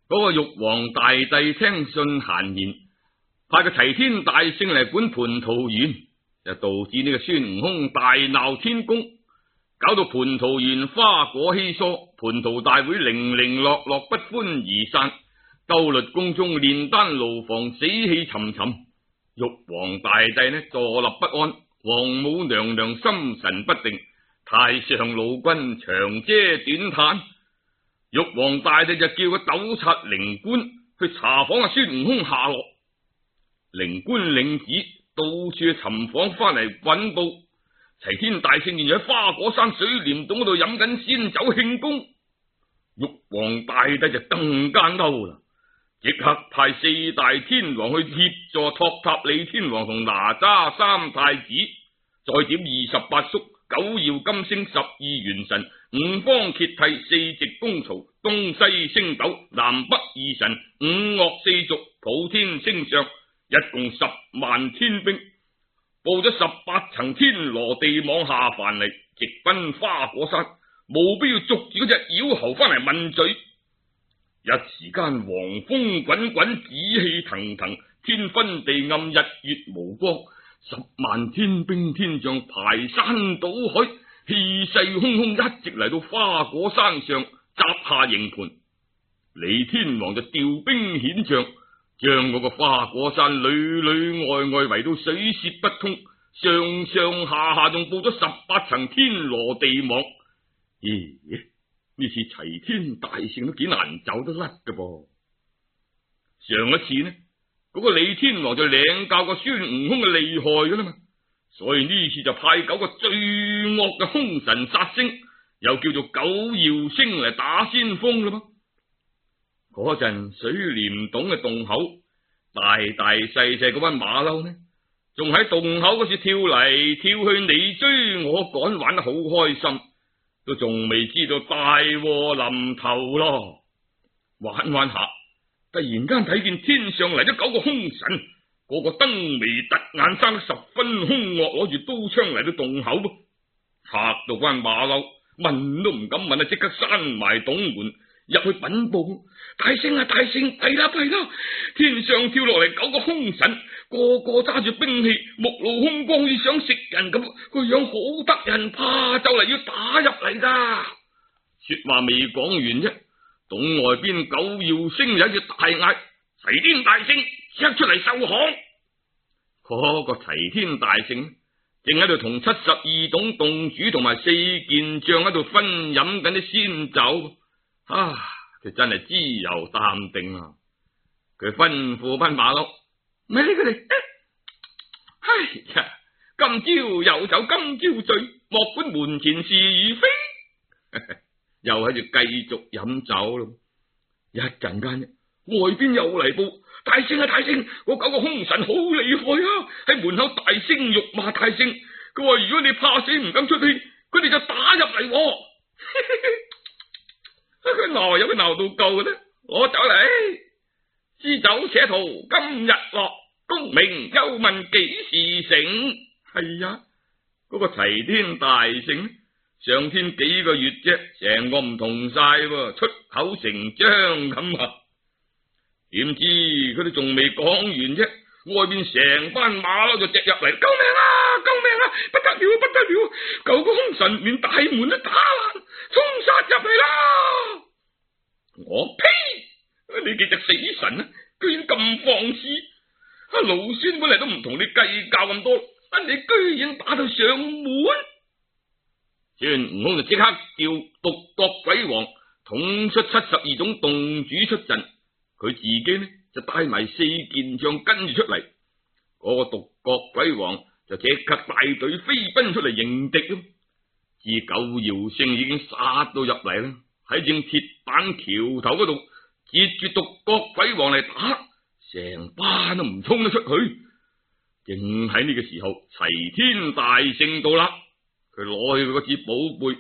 嗰個玉皇大帝聽信閒言，派個齊天大聖嚟管蟠桃園，就導致呢個孫悟空大鬧天宮，搞到蟠桃園花果稀疏，蟠桃大會零零落落，不歡而散。兜率宮中煉丹爐房死氣沉沉，玉皇大帝呢坐立不安，王母娘娘心神不定，太上老君長嗟短嘆。玉皇大帝就叫佢督察靈官去查訪阿孫悟空下落。靈官領旨到處去尋訪，翻嚟稟報齊天大聖現喺花果山水簾洞嗰度飲緊仙酒慶功。玉皇大帝就更加嬲啦，即刻派四大天王去協助托塔李天王同哪吒三太子，再點28宿、9曜金星、12元神、5方揭替、4席公曹、東西星斗、南北二神、5岳四族、普天星相，一共10萬天兵，布咗18層天羅地網下凡嚟，直奔花果山，務必要捉住嗰隻妖猴翻嚟問罪。一時間黃風滾滾，紫氣騰騰，天昏地暗，日月無光，10萬天兵天將排山倒海，氣勢洶洶，一直嚟到花果山上紮下營盤。李天王就調兵遣將，將嗰個花果山裏裏外外圍到水泄不通，上上下下仲布咗18層天羅地網。咦？呢次齊天大聖都幾難走得甩㗎噃。上一次呢，嗰個李天王就領教過孫悟空嘅厲害㗎啦嘛，所以呢次就派9個最惡嘅凶神殺星，又叫做9曜星嚟打先鋒啦嘛。嗰陣水簾洞嘅洞口，大大細細嗰班馬騮呢，仲喺洞口嗰處跳嚟跳去，你追我趕，玩得好開心，都仲未知道大禍臨頭咯。玩玩下，突然間睇見天上嚟咗9個凶神，個個燈眉突眼，生得十分凶惡，攞住刀槍嚟到洞口噃，嚇到班馬騮問都唔敢問啊，即刻閂埋洞門入去稟報：大聖啊，大聖，弊啦弊啦！天上跳落嚟9個凶神，個個揸住兵器，目露凶光，好似想食人咁，個樣好得人怕，就嚟要打入嚟噶。說話未講完啫，洞外邊9曜星有一隻大嗌：齊天大聖，即刻出嚟受降！嗰個齊天大聖正喺度同72洞洞主同埋4件將喺度分飲緊啲仙酒。佢真係自由淡定啊！佢吩咐班馬騮，咪理佢哋。哎呀，今朝有酒今朝醉，莫管門前是與非。又喺度繼續飲酒咯。一陣間，外邊又嚟報：大聖啊，大聖，嗰9個凶神好厲害啊！喺門口大聲辱罵大聖。佢話：如果你怕死唔敢出去，佢哋就打入嚟。佢鬧有佢鬧到夠嘅咧，我走嚟，支酒且逃，今日落，功名休問幾時成？係呀，嗰個齊天大聖上天幾個月啫，成個唔同晒喎，出口成章咁啊！點知佢哋仲未講完啫，外邊成班馬騮就隻入嚟，救命啊！救命啊！不得了不得了！9個凶神連大門都打爛，衝殺入嚟啦！我呸！你幾隻死神啊，居然咁放肆！老孫本嚟都唔同你計較咁多，你居然打到上門！孫悟空就即刻叫獨角鬼王統出72種洞主出陣，佢自己呢就帶埋4件將跟住出嚟。嗰個獨角鬼王就即刻帶隊飛奔出嚟迎敵咯。至9曜星已經殺到入嚟啦，喺正鐵板橋頭嗰度截住獨角鬼王嚟打，成班都唔衝得出去。正喺呢個時候，齊天大聖到啦，佢攞起佢嗰支寶貝，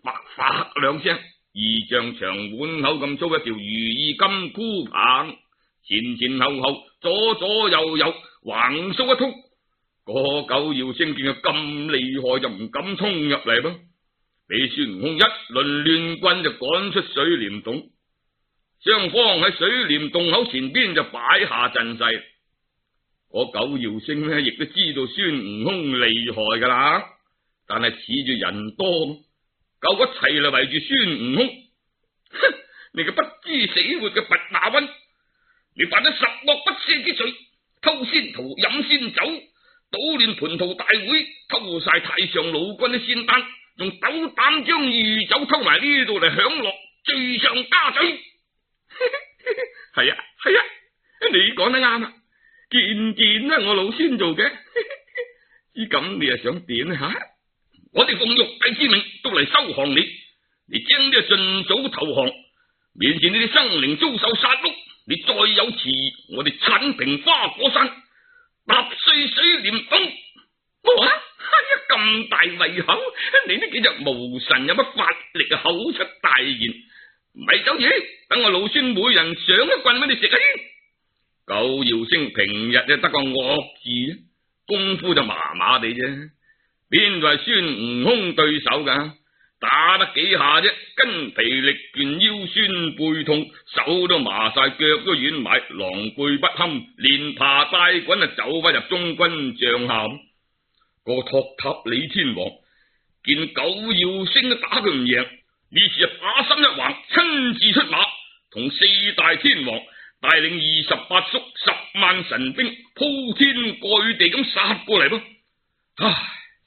發發兩聲，2丈長碗口咁粗一條如意金箍棒，前前後後左左右右橫掃一通。嗰9曜星見佢咁厲害，就唔敢衝入嚟噃，俾孫悟空一輪亂棍就趕出水簾洞。雙方喺水簾洞口前邊就擺下陣勢。嗰九曜星呢，亦都知道孫悟空厲害噶啦，但係恃住人多，夠一齊嚟圍住孫悟空。哼！你個不知死活嘅弼馬溫，你犯咗十惡不赦之罪，偷仙桃，飲仙酒，搗亂蟠桃大會，偷晒太上老君啲仙丹，仲斗膽將御酒偷埋呢度嚟享樂，罪上加罪。係啊，你講得啱啊！件件都係我老孫做嘅，知咁你又想點啊？我哋奉玉帝之命都嚟收降你，你將呢個盡早投降，面前呢啲生靈遭受殺戮，你再有遲疑，我哋鏟平花果山，踏碎水簾洞。哇！咁大胃口，你呢幾隻無神有乜法力啊？口出大言，唔係走嘢，等我老孫每人上一棍俾你食啊！九曜星平日就得個惡字，功夫就麻麻地啫，邊度係孫悟空對手噶？打得幾下啫，筋疲力倦，腰酸背痛，手都麻晒，腳都軟埋，狼狽不堪，連爬帶滾啊，走翻入中軍帳下。個托塔李天王見九曜星都打佢唔贏，於是就把心一橫，親自出馬，同四大天王帶領28宿10萬神兵鋪天蓋地咁殺過嚟噃。唉，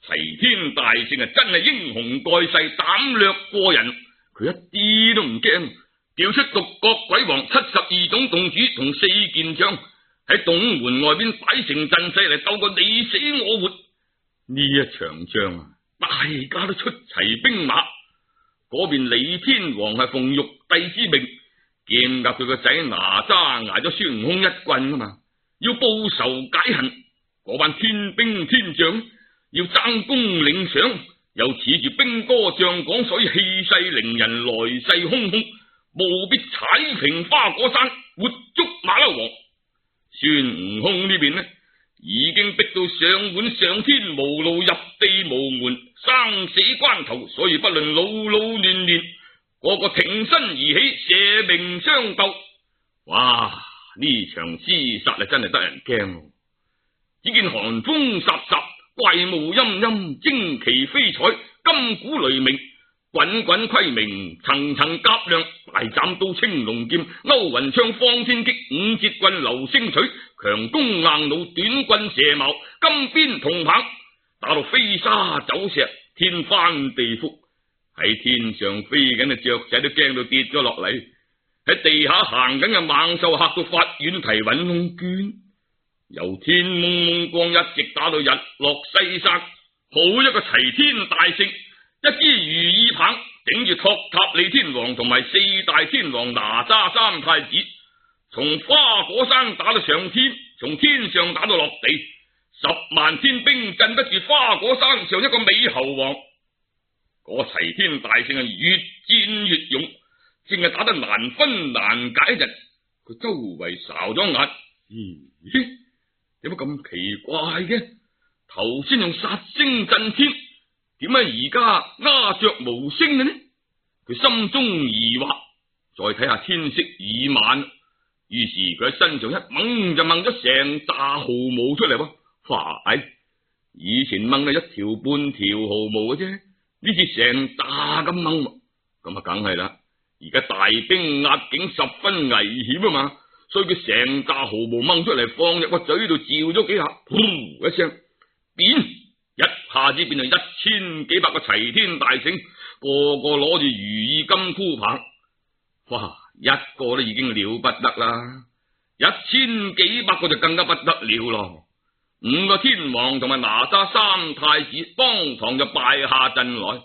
齊天大聖啊，真係英雄蓋世，膽略過人，佢一啲都唔驚，叫出獨角鬼王72種洞主同4件將喺洞門外邊擺成陣勢嚟鬥個你死我活。呢一場仗啊，大家都出齊兵馬。嗰邊李天王係奉玉帝之命，見夾佢個仔哪吒挨咗孫悟空一棍啊嘛，要報仇解恨。嗰班天兵天將要爭功領賞，又恃住兵多將廣，所以氣勢凌人，來勢洶洶，務必踩平花果山，活捉馬騮王。孫悟空呢邊呢，已經逼到上碗上天無路，入地無門，生死關頭，所以不論老老嫩嫩，個個挺身而起，捨命相鬥。哇！呢場廝殺啊，真係得人驚。只見寒風颯颯，怪霧陰陰，旌旗飛彩，金鼓雷鳴，滾滾輝明，層層甲亮，大斬刀，青龍劍，勾雲槍，方天戟，五節棍，流星錘，強弓硬弩，短棍蛇矛，金鞭銅棒，打到飛沙走石，天翻地覆。喺天上飛緊嘅雀仔都驚到跌咗落嚟，喺地下行緊嘅猛獸嚇到發軟蹄搵窿捐。由天蒙蒙光一直打到日落西山，好一個齊天大聖，一支如意棒頂住托塔李天王同埋四大天王哪吒三太子，從花果山打到上天，從天上打到落地，10萬天兵鎮得住花果山上一個美猴王。嗰齊天大聖係越戰越勇，淨係打得難分難解一陣，佢周圍睄咗眼，咦？點解咁奇怪嘅？頭先用殺聲震天，點解而家鴉雀無聲嘅呢？佢心中疑惑，再睇下天色已晚，於是佢喺身上一掹就掹咗成紮毫毛出嚟喎。哇！以前掹咗一條半條毫毛嘅啫，呢次成紮咁掹，咁啊梗係啦。而家大兵壓境十分危險啊嘛，所以佢成紮毫毛掹出嚟，放入個嘴度嚼咗幾下，噗一聲，變一下子變成1000幾百個齊天大聖，個個攞住如意金箍棒。哇！一個都已經了不得啦，1000幾百個就更加不得了咯。5個天王同埋哪吒三太子當堂就敗下陣來。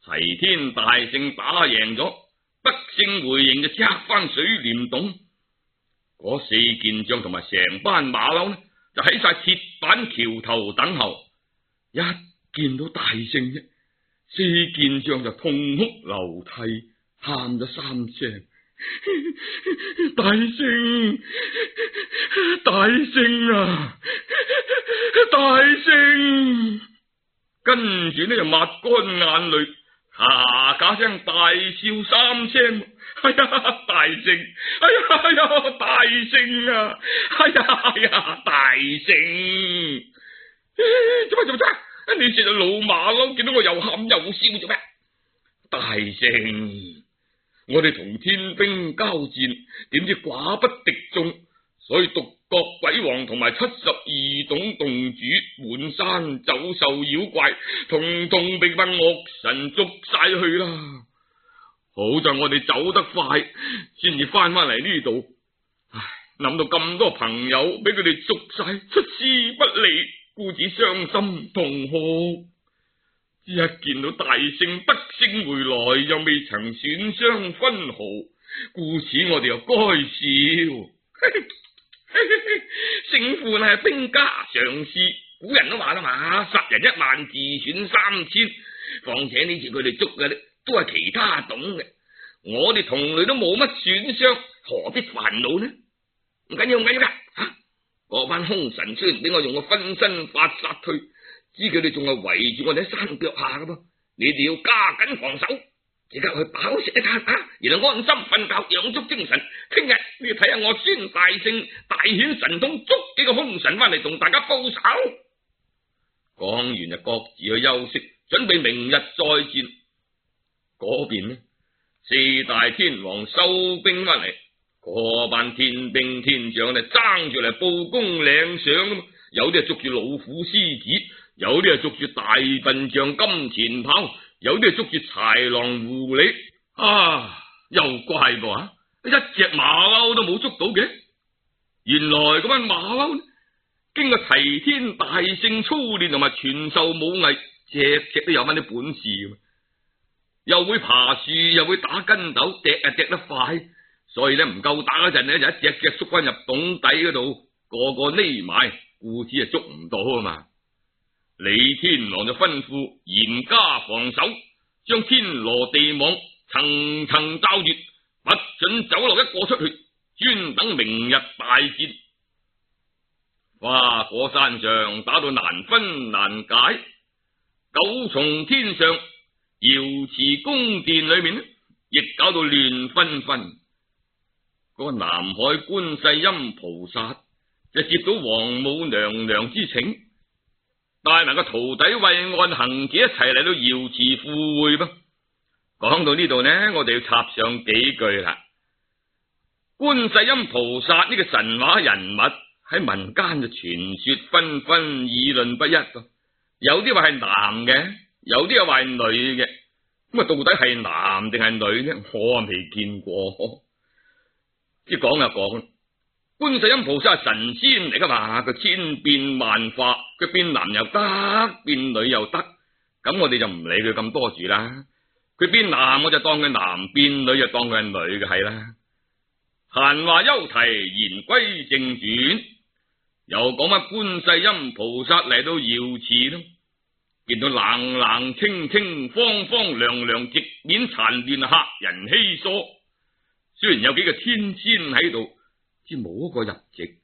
齊天大聖打贏咗，得勝回營就即刻翻水簾洞。嗰4件將同埋成班馬騮呢，就喺晒鐵板橋頭等候。一見到大聖啫，4件將就痛哭流涕，喊咗3聲：大聖，大聖啊，大聖！跟住呢就抹乾眼淚，咔咔聲大笑3聲，哎呀，大聖！哎呀，大聖啊！哎呀，大聖！做乜？你成日老馬騮，見到我又喊又笑做咩？大聖，我哋同天兵交戰，點知寡不敵眾，所以獨角鬼王同埋72種洞主、滿山走獸妖怪，統統被班惡神捉晒去啦。好在我哋走得快，先至翻嚟呢度。唉，諗到咁多朋友俾佢哋捉晒，出師不利，故此傷心痛哭。一見到大聖得勝回來，又未曾損傷分毫，故此我哋又該笑。勝負係兵家常事，古人都話啦嘛，殺人10000，自損3000。況且呢次佢哋捉嘅都係其他種嘅，我哋同類都冇乜損傷，何必煩惱呢？唔緊要噶，嗰班凶神雖然俾我用個分身法殺退，知佢哋仲係圍住我哋喺山腳下噶噃，你哋要加緊防守，即刻去飽食一餐然後安心瞓覺，養足精神。聽日你要睇下我孫大聖大顯神通，捉幾個凶神翻嚟同大家報仇。講完就各自去休息，準備明日再戰。嗰邊呢，4大天王收兵翻嚟，嗰班天兵天將呢爭住嚟報功領賞噶嘛，有啲係捉住老虎獅子，有啲係捉住大笨象金錢豹，有啲係捉住豺狼狐狸又怪噃一隻馬騮都冇捉到嘅。原來嗰班馬騮呢，經過齊天大聖操練同埋傳授武藝，隻都有翻啲本事，又會爬樹，又會打筋斗，趯得快，所以呢唔夠打嗰陣呢，就一隻縮翻入洞底嗰度，個匿埋，故此捉唔到啊嘛。李天王就吩咐嚴加防守，將天羅地網層層罩住，不准走漏一個出去，專等明日大戰。花果山上打到難分難解，9重天上瑤池宮殿裏面呢，亦搞到亂紛紛。嗰個南海觀世音菩薩就接到王母娘娘之請，帶埋個徒弟慧岸行者一齊嚟到瑤池赴會噃。講到呢度呢，我哋要插上幾句啦。觀世音菩薩呢個神話人物喺民間就傳說紛紛，議論不一噃。有啲話係男嘅，有啲又話係女嘅。咁到底係男定係女呢？我未見過。即係講就講，觀世音菩薩係神仙嚟噶嘛，佢千變萬化，佢變男又得，變女又得。咁我哋就唔理佢咁多住啦。佢變男我就當佢男，變女就當佢係女嘅係啦。閒話休提，言歸正傳，又講乜觀世音菩薩嚟到瑤池咯，見到冷冷清清、荒荒涼涼，直面殘亂，客人稀疏。雖然有幾個天仙喺度，只冇一個入席，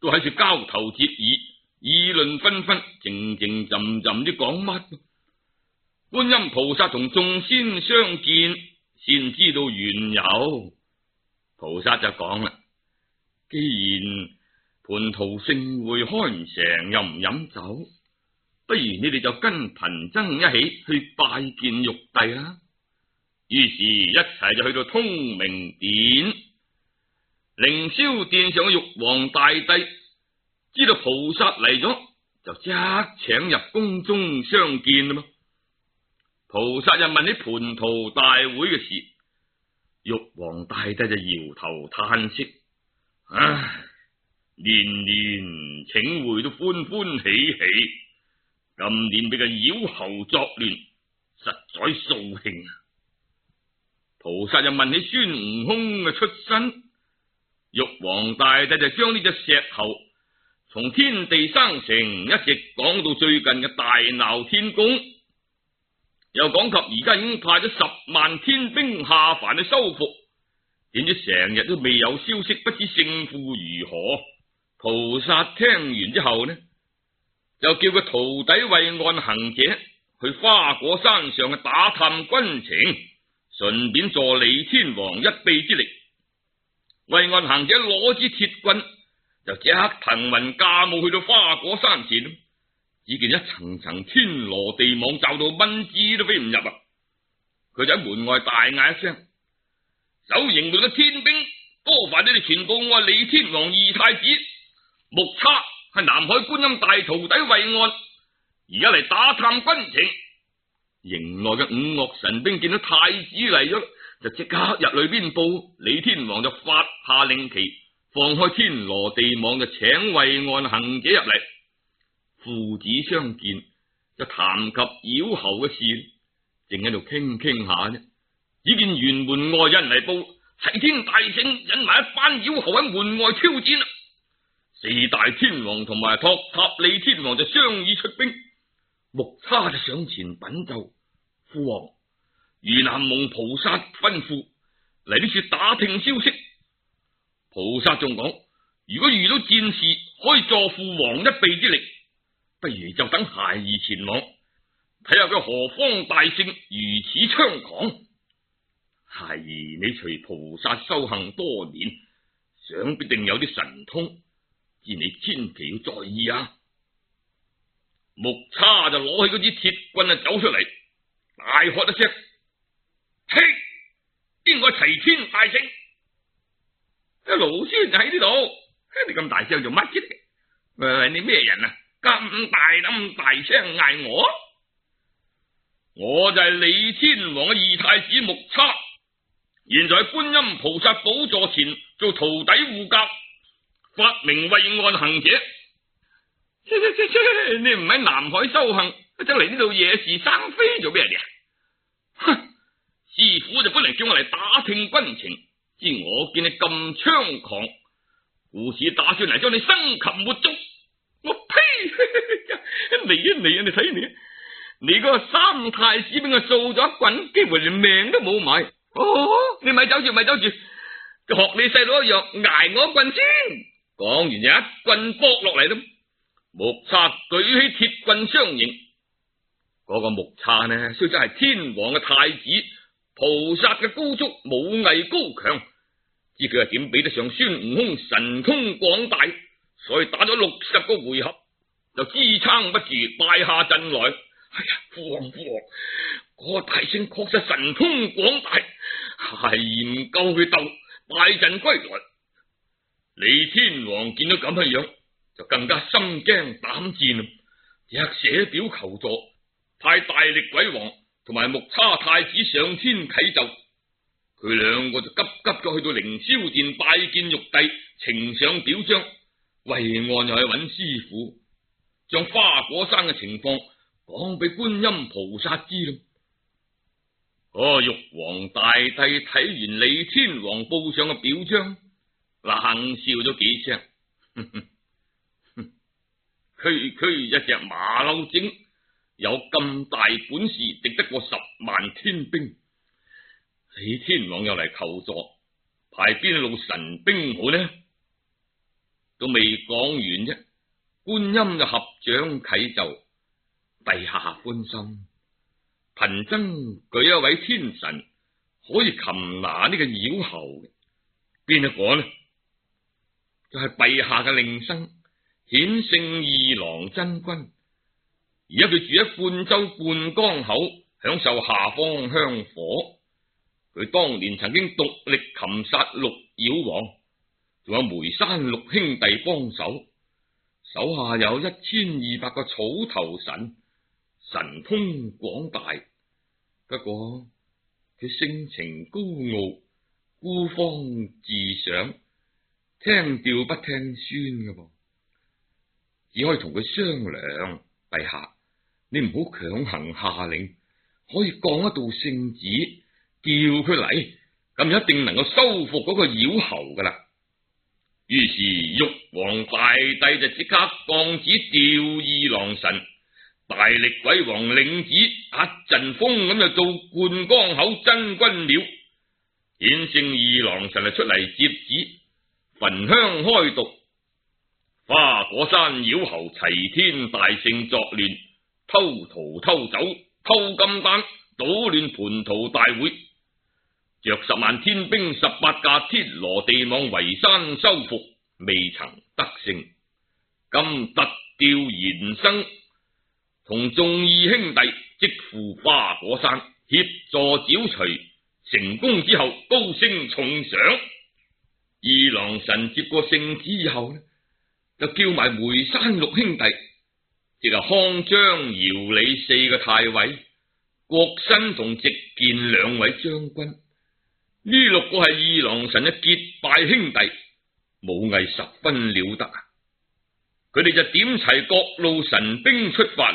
都喺處交頭接耳，議論紛紛，靜靜浸浸啲講乜。觀音菩薩同眾仙相見，先知道緣由。菩薩就講啦：既然蟠桃盛會開唔成，又唔飲酒，不如你哋就跟貧僧一起去拜見玉帝啦。於是一齊就去到通明殿。凌霄殿上嘅玉皇大帝知道菩薩嚟咗，就即刻請入宮中相見啦嘛。菩薩又問起蟠桃大會嘅事，玉皇大帝就搖頭嘆息：唉，年年請會都歡歡喜喜，今年俾個妖猴作亂，實在掃興。菩薩又問起孫悟空嘅出身，玉皇大帝就將呢隻石猴從天地生成一直講到最近嘅大鬧天宮，又講及而家已經派咗10萬天兵下凡去收復，點知成日都未有消息，不知勝負如何。菩薩聽完之後呢，就叫個徒弟慧岸行者去花果山上去打探軍情，順便助李天王一臂之力。惠岸行者攞支鐵棍，就即刻騰雲駕霧去到花果山前。只見一層層天羅地網，罩到蚊子都飛唔入啊！佢就喺門外大嗌一聲：守營門嘅天兵，多煩你哋全部我李天王二太子目差係南海觀音大徒弟惠岸，而家嚟打探軍情。營內嘅五岳神兵見到太子嚟咗，就即刻入裏邊報。李天王就發下令旗，放開天羅地網，就請惠岸行者入嚟。父子相見，就談及妖猴嘅事，正喺度傾下呢。只見轅門外有人嚟報，齊天大聖引埋一班妖猴喺門外挑戰啦。四大天王同埋托塔李天王就商議出兵。目差就上前稟奏：父王，如南蒙菩薩吩咐嚟呢處打聽消息。菩薩仲講，如果遇到戰事，可以助父王一臂之力，不如就等孩兒前往，睇下佢何方大聖如此猖狂。孩兒你隨菩薩修行多年，想必定有啲神通，知你千祈要在意啊！目差就攞起嗰支鐵棍啊，走出嚟，大喝一聲：嘿，邊個齊天大聖？老孫就喺呢度，你咁大聲做乜啫？喂，你咩人啊？咁大聲嗌我？我就係李天王嘅二太子目差，現在喺觀音菩薩寶座前做徒弟護教，法名惠岸行者。你唔喺南海修行，走嚟呢度惹是生非做咩嘢？哼！師父就本嚟叫我嚟打聽軍情，知我見你咁猖狂，故此打算嚟將你生擒活捉。我呸！你睇你嗰個三太子俾我掃咗一棍，幾乎連命都冇埋。你咪走住，就學你細佬一樣挨我一棍先。講完就一棍搏落嚟咯。目差舉起鐵棍相迎，嗰個目差呢，雖則係天王嘅太子，菩薩嘅高足，武藝高強，知佢係點比得上孫悟空神通廣大，所以打咗60個回合就支撐不住，敗下陣來。哎呀，父王，嗰個大聖確實神通廣大，係唔夠佢鬥，敗陣歸來。李天王見到咁嘅樣，就更加心驚膽戰，即刻寫表求助，派大力鬼王同埋目差太子上天啟奏。佢兩個就急咗去到凌霄殿拜見玉帝，呈上表彰。惠岸又去揾師傅，將花果山嘅情況講俾觀音菩薩知咯。玉皇大帝睇完李天王報上嘅表彰，冷笑咗幾聲。區一隻馬騮精有咁大本事，敵得過10萬天兵。李天王又嚟求助，派邊路神兵好呢？都未講完啫，觀音就合掌啟奏：陛下寬心，貧僧舉一位天神可以擒拿呢個妖猴嘅，邊一個呢？就係陛下嘅令生顯聖二郎真君，而家佢住喺灌州灌江口，享受下方香火。佢當年曾經獨力擒殺6妖王，仲有梅山6兄弟幫手，手下有1200個草頭神，神通廣大。不過佢性情高傲，孤芳自賞，聽調不聽宣嘅噃。只可以同佢商量，陛下，你唔好強行下令，可以降一道聖旨，叫佢嚟，咁就一定能夠收復嗰個妖猴噶啦。於是玉皇大帝就即刻降旨調二郎神，大力鬼王領旨，一陣風咁就到灌江口真君廟，顯聖二郎神就出嚟接旨，焚香開讀。花果山妖猴齊天大聖作亂，偷桃偷酒偷金丹，搗亂蟠桃大會，着10萬天兵18架天羅地網圍山收復，未曾得勝。今突調賢生同眾義兄弟即赴花果山協助剿除，成功之後高聲重賞。二郎神接過聖旨以後就叫埋梅山6兄弟，即係康張姚李4個太尉，郭新同席健2位將軍。呢6個係二郎神嘅結拜兄弟，武藝十分了得。佢哋就點齊各路神兵出發。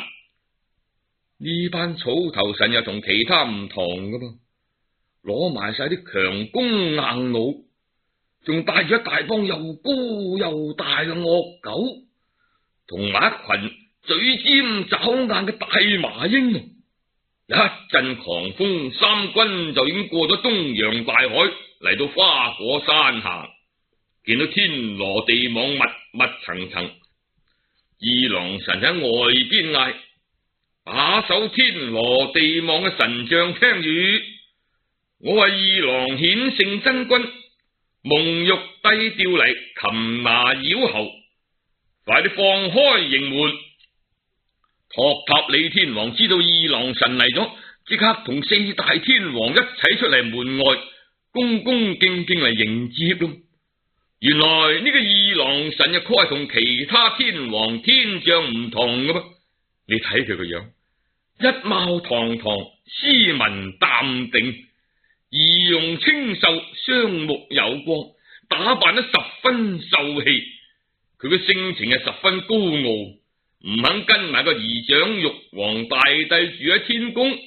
呢班草頭神又同其他唔同噶噃，攞埋晒啲強弓硬弩，仲帶住一大幫又高又大嘅惡狗，同埋一群嘴尖爪硬嘅大麻鷹。一陣狂風，三軍就已經過咗東洋大海，嚟到花果山下，見到天羅地網密密層層。二郎神喺外邊嗌：把守天羅地網嘅神將聽住，我係二郎顯聖真君，蒙玉低調嚟擒拿妖猴，快啲放開營門。托塔李天王知道二郎神嚟咗，即刻同4大天王一齊出嚟門外，恭恭敬敬嚟迎接咯。原來呢個二郎神又確係同其他天王天將唔同噶噃。你睇佢個樣，一貌堂堂，斯文淡定，儀容清秀，雙目有光，打扮得十分秀氣。佢嘅性情係十分高傲，唔肯跟埋個姨長玉皇大帝住喺天宮，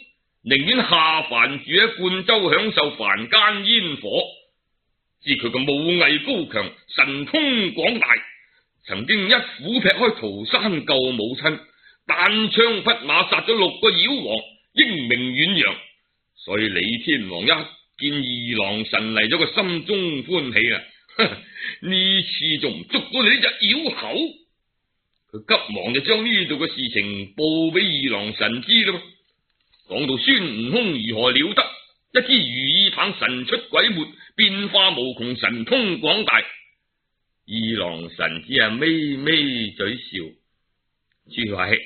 寧願下凡住喺灌州享受凡間煙火。知佢個武藝高強，神通廣大，曾經一斧劈開桃山救母親，單槍匹馬殺咗6個妖王，英名遠揚。所以李天王一見二郎神嚟咗，個心中歡喜啊！呢次仲唔捉到你呢隻妖猴？佢急忙就將呢度嘅事情報俾二郎神知啦。講到孫悟空如何了得，一支如意棒神出鬼沒，變化無窮，神通廣大。二郎神只係微微嘴笑，諸位，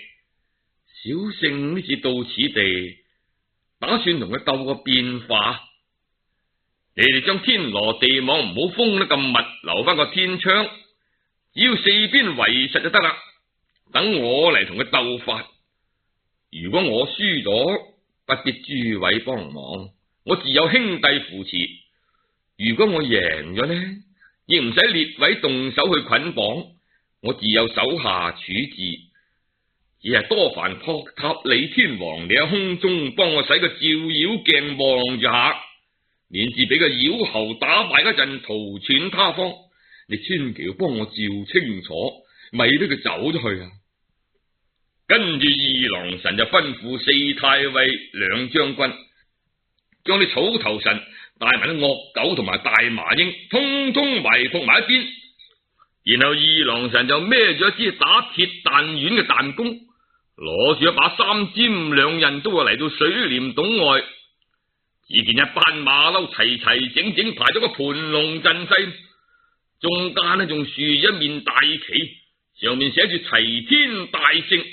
小聖呢次到此地，打算同佢鬥個變化。你哋將天羅地網唔好封得咁密，留翻個天窗，只要四邊圍實就得啦。等我嚟同佢鬥法。如果我輸咗，不必諸位幫忙，我自有兄弟扶持。如果我贏咗呢，亦唔使列位動手去捆綁，我自有手下處置。只係多煩托塔李天王，你喺空中幫我使個照妖鏡望住下，免至俾個妖猴打敗嗰陣逃竄他方。你千祈要幫我照清楚，咪俾佢走咗去啊！跟住二郎神就吩咐4太尉2將軍，將啲草頭神帶埋啲惡狗同埋大麻鷹，通通埋伏埋一邊。然後二郎神就孭咗一支打鐵彈丸嘅彈弓，攞住一把3尖2刃刀嚟到水簾洞外。只見一班馬騮齊齊整整排咗個盤龍陣勢，中間呢仲豎一面大旗，上面寫住齊天大聖。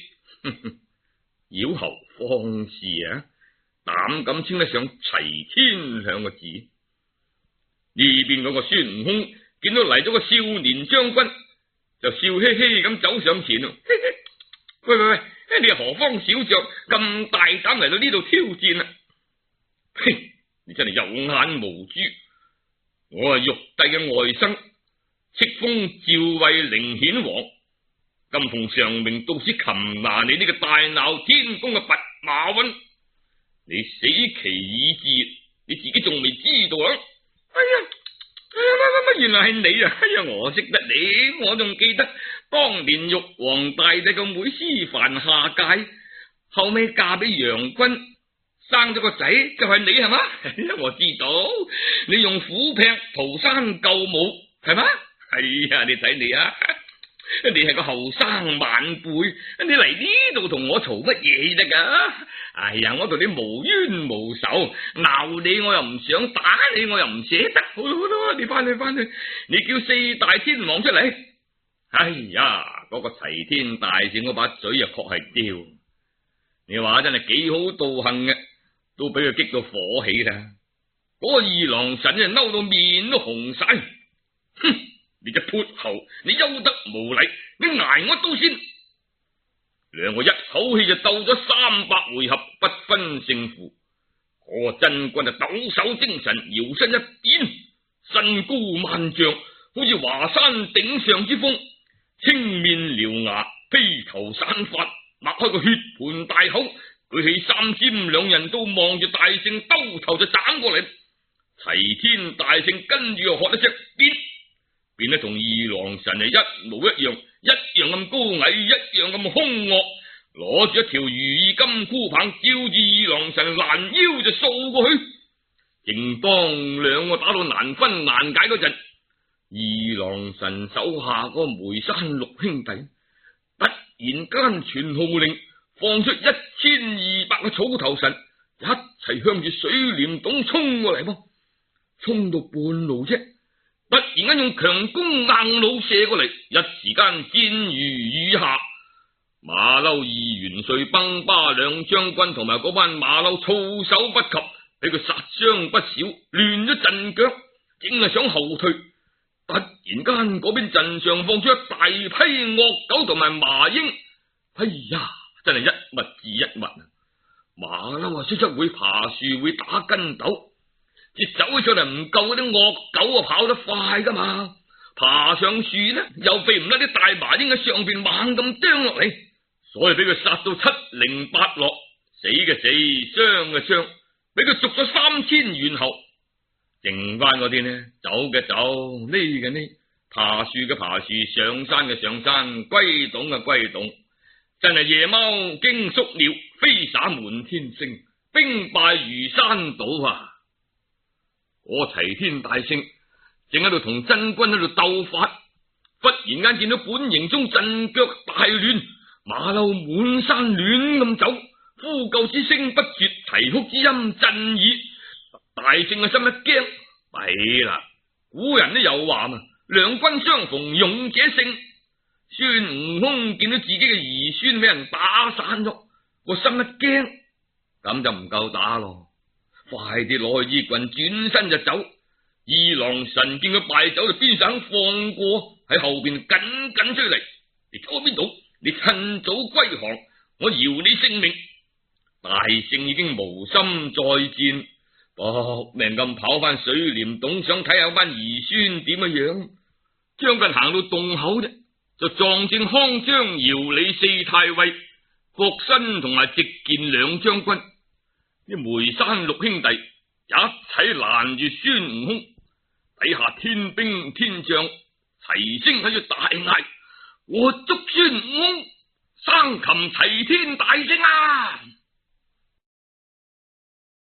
妖猴放肆啊！膽敢稱得上齊天2個字。呢邊嗰個孫悟空見到嚟咗個少年將軍，就笑嘻嘻咁走上前咯。喂，你何方小將咁大膽嚟到呢度挑戰啊？你真係有眼無珠！我係玉帝嘅外甥，敕封趙惠靈顯王。今奉上明到此擒拿你呢個大鬧天宮嘅弼馬溫，你死期已至，你自己仲未知道啊！乜原來係你啊！我識得你，我仲記得當年玉皇大帝個妹師範下界，後尾嫁俾楊君，生咗個仔，就係你係嘛？我知道你用斧劈桃山救母係嘛？係啊，你睇你啊！你係個後生晚輩，你嚟呢度同我嘈乜嘢得噶？哎呀，我同你無冤無仇，鬧你我又唔想，打你我又唔捨得。好啦，你翻去，你叫四大天王出嚟。哎呀，嗰個齊天大聖嗰把嘴啊，確係刁。你話真係幾好道行嘅，都俾佢激到火起啦。嗰個二郎神就嬲到面都紅晒。哼！你隻潑猴，你休得無禮，你挨我刀先。兩個一口氣就鬥咗300回合，不分勝負。嗰個真君就抖擻精神，搖身一變，身高萬丈，好似華山頂上之峰，青面獠牙，披頭散髮，擘開個血盆大口，舉起3尖兩人都望住大聖兜頭就斬過嚟。齊天大聖跟住又喝一聲變得同二郎神係一模一樣，一樣咁高矮，一樣咁兇惡，攞住一條如意金箍棒，照住二郎神攔腰就掃過去。正當兩個打到難分難解嗰陣，二郎神手下個梅山六兄弟突然間傳號令，放出1200個草頭神，一齊向住水簾洞衝過嚟噃。衝到半路啫，突然間用強弓硬弩射過嚟，一時間箭如雨下。馬騮二元帥、崩巴兩將軍同埋嗰班馬騮措手不及，俾佢殺傷不少，亂咗陣腳，正係想後退。突然間嗰邊陣上放出一大批惡狗同埋麻鷹，哎呀，真係一物治一物啊！馬騮啊，識得會爬樹，會打筋斗。只走起上嚟唔夠嗰啲惡狗啊，跑得快噶嘛，爬上樹呢又避唔甩啲大麻鷹喺上邊猛咁啄落嚟，所以俾佢殺到七零八落，死嘅死，傷嘅傷，俾佢捉咗3000猿猴。剩翻嗰啲呢，走嘅走，呢嘅呢，爬樹嘅爬樹，上山嘅上山，龜洞嘅龜洞，真係夜貓驚宿鳥，飛灑滿天星，兵敗如山倒啊！我齊天大聖正喺度同真君喺度鬥法，忽然間見到本營中陣腳大亂，馬騮滿山亂咁走，呼救之聲不絕，啼哭之音震耳。大聖嘅心一驚，弊啦！古人都有話嘛，兩軍相逢勇者勝。孫悟空見到自己嘅兒孫俾人打散咗，個心一驚，咁就唔夠打咯。快啲攞去衣棍，轉身就走。二郎神見佢敗走，就邊想放過，喺後邊緊緊追嚟。你走去邊度？你趁早歸降，我饒你性命。大聖已經無心再戰，搏命咁跑翻水簾洞，想睇下班兒孫點樣。將近行到洞口啫，就撞正康張、姚李四太尉、郭新同埋直見兩將軍。啲梅山六兄弟一齊攔住孫悟空，底下天兵天將齊聲喺度大嗌：我捉孫悟空，生擒齊天大聖啊！